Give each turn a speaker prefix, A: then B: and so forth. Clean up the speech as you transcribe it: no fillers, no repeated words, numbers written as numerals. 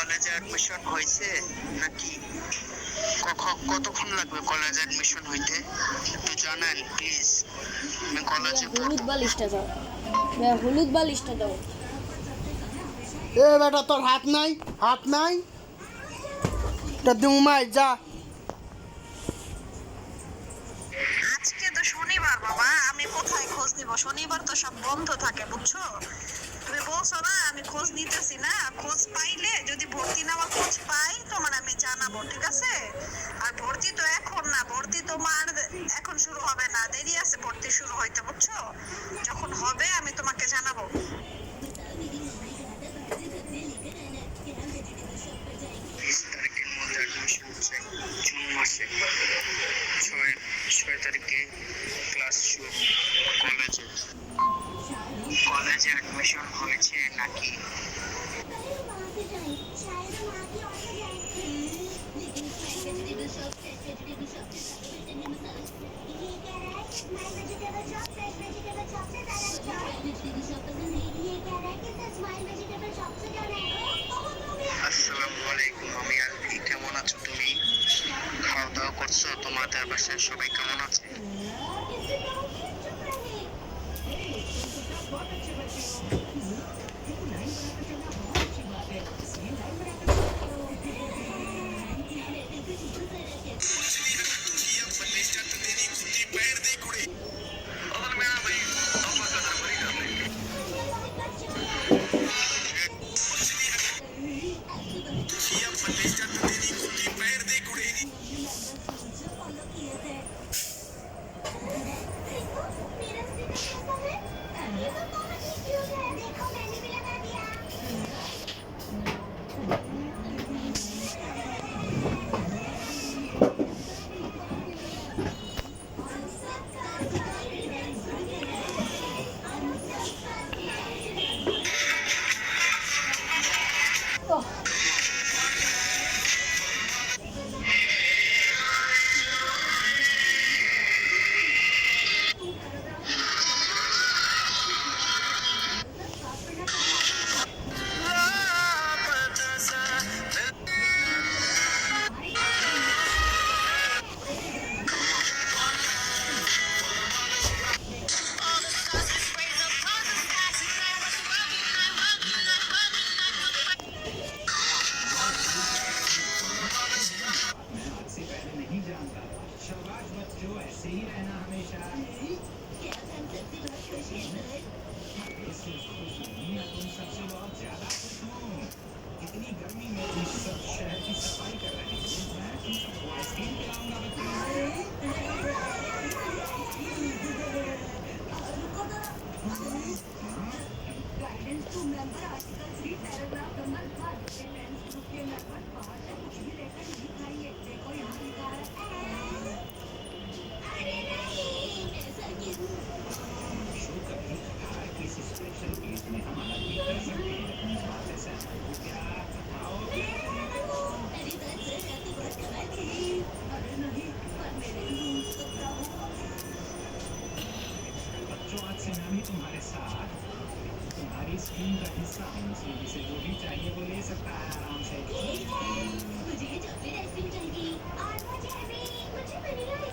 A: কলেজে অ্যাডমিশন হয়েছে নাকি? কতক্ষণ লাগবে কলেজে অ্যাডমিশন হইতে একটু জানান প্লিজ। আমি কলেজে
B: হলুদ বালিশটা দাও, হলুদ বালিশটা দাও।
C: এ বেটা তোর হাত নাই, হাত নাই, এটা দুমাই যা।
D: আজকে তো শনিবার বাবা, আমি কোথায় খোঁজ নিব? শনিবার তো সব বন্ধ থাকে বুঝছো। তুমি বলছো না আমি খোঁজ নিতেছি না, খোঁজ পাইলে যদি ভর্তি নেওয়া খোঁজ পাই তোমার আমি জানাবো, ঠিক আছে? আর ভর্তি তো এখন না, ভর্তি তোমার এখন শুরু হবে না, দেরি আছে ভর্তি শুরু হইতে বুঝছো। যখন হবে আমি তোমাকে জানাবো।
A: তারিখের মধ্যে অ্যাডমিশন চাই, জুন মাসে 6 তারিখে ক্লাস শুরু। কলেজে অ্যাডমিশন হয়েছে নাকি? আসসালামু আলাইকুম, আমি আলভি। কেমন আছো তুমি? খাওয়া দাওয়া করছো? তোমাদের বাসায় সবাই কেমন আছে?
E: तुम्हारे साथ तुम्हारी स्क्रीन का हिस्सा होने से जिसे जो भी चाहिए वो ले सकता है आराम से।
F: मुझे चॉकलेट आइसक्रीम चाहिए और मुझे वनीला